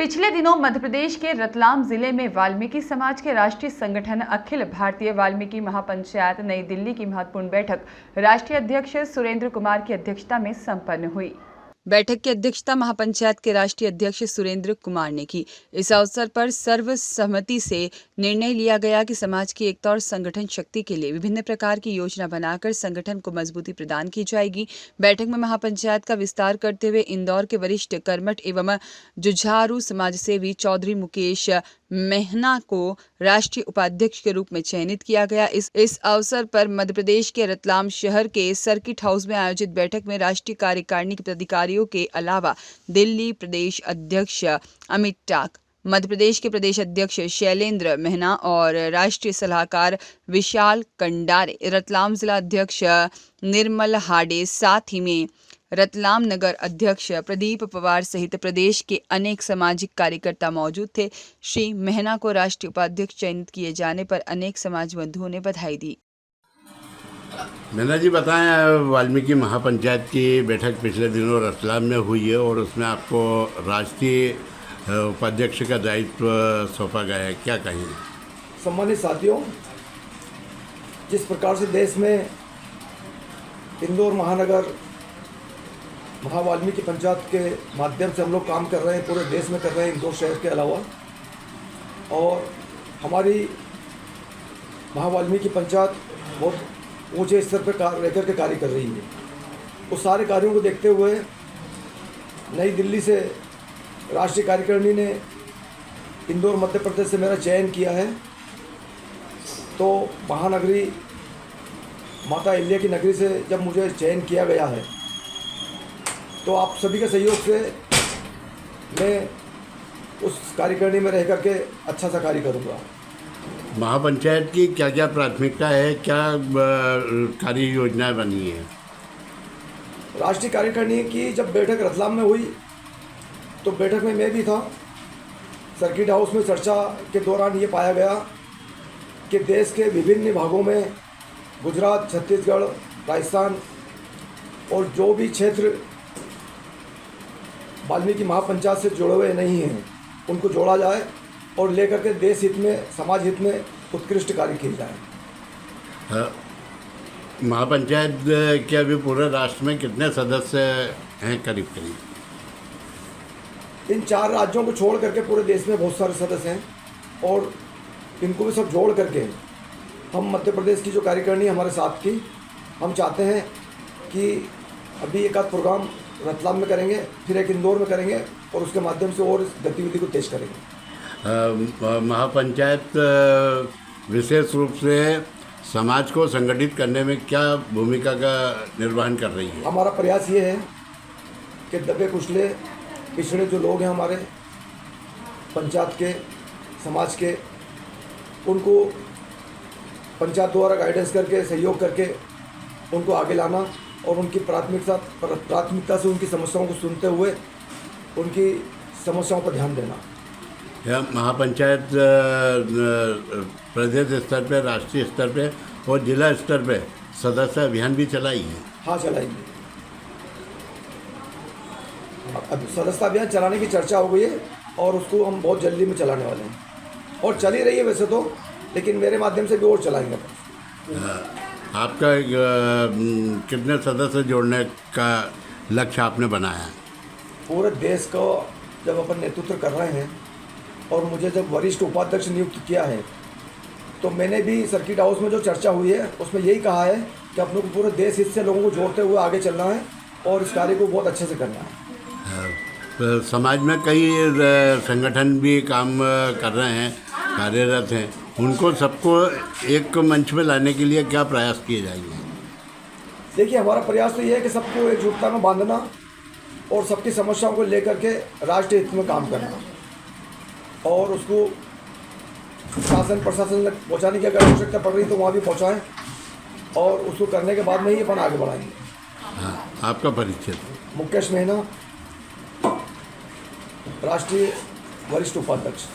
पिछले दिनों मध्य प्रदेश के रतलाम जिले में वाल्मीकि समाज के राष्ट्रीय संगठन अखिल भारतीय वाल्मीकि महापंचायत नई दिल्ली की महत्वपूर्ण बैठक राष्ट्रीय अध्यक्ष सुरेंद्र कुमार की अध्यक्षता में संपन्न हुई। बैठक की अध्यक्षता महापंचायत के राष्ट्रीय अध्यक्ष सुरेंद्र कुमार ने की। इस अवसर पर सर्वसम्मति से निर्णय लिया गया कि समाज की एकता और संगठन शक्ति के लिए विभिन्न प्रकार की योजना बनाकर संगठन को मजबूती प्रदान की जाएगी। बैठक में महापंचायत का विस्तार करते हुए इंदौर के वरिष्ठ कर्मठ एवं जुझारू समाजसेवी चौधरी मुकेश मेहना को राष्ट्रीय उपाध्यक्ष के रूप में चयनित किया गया। इस अवसर पर मध्य प्रदेश के रतलाम शहर के सर्किट हाउस में आयोजित बैठक में राष्ट्रीय कार्यकारिणी के पदाधिकारियों के अलावा दिल्ली प्रदेश अध्यक्ष अमित टाक, मध्य प्रदेश के प्रदेश अध्यक्ष शैलेंद्र मेहना और राष्ट्रीय सलाहकार विशाल कंडारे, रतलाम जिला अध्यक्ष निर्मल हाडे, साथ ही में रतलाम नगर अध्यक्ष प्रदीप पवार सहित प्रदेश के अनेक सामाजिक कार्यकर्ता मौजूद थे। श्री मेहना को राष्ट्रीय उपाध्यक्ष चयनित किए जाने पर अनेक समाज बंधुओं ने बधाई दी। मेहना जी बताएं, वाल्मीकि महापंचायत की बैठक पिछले दिनों रतलाम में हुई है और उसमें आपको राष्ट्रीय उपाध्यक्ष का दायित्व सौंपा गया है, क्या कहेंगे? सम्मानित साथियों, जिस प्रकार से देश में इंदौर महानगर वाल्मीकि पंचायत के माध्यम से हम लोग काम कर रहे हैं, पूरे देश में कर रहे हैं, इंदौर शहर के अलावा, और हमारी वाल्मीकि पंचायत बहुत ऊंचे स्तर पर लेकर के कार्य कर रही है। उस सारे कार्यों को देखते हुए नई दिल्ली से राष्ट्रीय कार्यकारिणी ने इंदौर मध्य प्रदेश से मेरा चयन किया है। तो महानगरी माता अहिल्या की नगरी से जब मुझे चयन किया गया है तो आप सभी के सहयोग से मैं उस कार्यकारिणी में रह करके अच्छा सा कार्य करूँगा। महापंचायत की क्या क्या प्राथमिकता है, क्या कार्य योजनाएं बनी है? राष्ट्रीय कार्यकारिणी की जब बैठक रतलाम में हुई तो बैठक में मैं भी था। सर्किट हाउस में चर्चा के दौरान ये पाया गया कि देश के विभिन्न भागों में गुजरात, छत्तीसगढ़, राजस्थान और जो भी क्षेत्र वाल्मीकि महापंचायत से जुड़े हुए नहीं हैं उनको जोड़ा जाए और लेकर के देश हित में, समाज हित में उत्कृष्ट कार्य किए जाए। महापंचायत के अभी पूरे राष्ट्र में कितने सदस्य हैं? करीब इन 4 राज्यों को छोड़ करके पूरे देश में बहुत सारे सदस्य हैं और इनको भी सब जोड़ करके हम मध्य प्रदेश की जो कार्यकारिणी हमारे साथ की, हम चाहते हैं कि अभी एक आध प्रोग्राम रतलाम में करेंगे, फिर एक इंदौर में करेंगे और उसके माध्यम से और इस गतिविधि को तेज करेंगे। महापंचायत विशेष रूप से समाज को संगठित करने में क्या भूमिका का निर्वहन कर रही है? हमारा प्रयास ये है कि दबे कुचले पिछड़े जो लोग हैं हमारे पंचायत के, समाज के, उनको पंचायत द्वारा गाइडेंस करके, सहयोग करके उनको आगे लाना और उनकी प्राथमिकता से उनकी समस्याओं को सुनते हुए उनकी समस्याओं पर ध्यान देना। यह महापंचायत प्रदेश स्तर पर, राष्ट्रीय स्तर पर और जिला स्तर पर सदस्य अभियान भी चलाई है? हाँ, चलाएंगे। अब सदस्यता अभियान चलाने की चर्चा हो गई है और उसको हम बहुत जल्दी में चलाने वाले हैं और चल ही रही है वैसे तो, लेकिन मेरे माध्यम से भी और चलाएंगे। आपका कितने सदस्य जोड़ने का लक्ष्य आपने बनाया है? पूरे देश को जब अपन नेतृत्व कर रहे हैं और मुझे जब वरिष्ठ उपाध्यक्ष नियुक्त किया है तो मैंने भी सर्किट हाउस में जो चर्चा हुई है उसमें यही कहा है कि अपने को पूरे देश हित से लोगों को जोड़ते हुए आगे चलना है और इस कार्य को बहुत अच्छे से करना है। तो समाज में कई संगठन भी काम कर रहे हैं, कार्यरत हैं, उनको सबको एक मंच में लाने के लिए क्या प्रयास किए जाएंगे? देखिए, हमारा प्रयास तो ये है कि सबको एकजुटता में बांधना और सबकी समस्याओं को लेकर के राष्ट्रीय हित में काम करना और उसको शासन प्रशासन तक पहुँचाने की अगर आवश्यकता पड़ रही तो वहाँ भी पहुँचाएँ और उसको करने के बाद में ही अपन आगे बढ़ाएंगे। हाँ, आपका परिचय? मुकेश मेहना, राष्ट्रीय वरिष्ठ उपाध्यक्ष।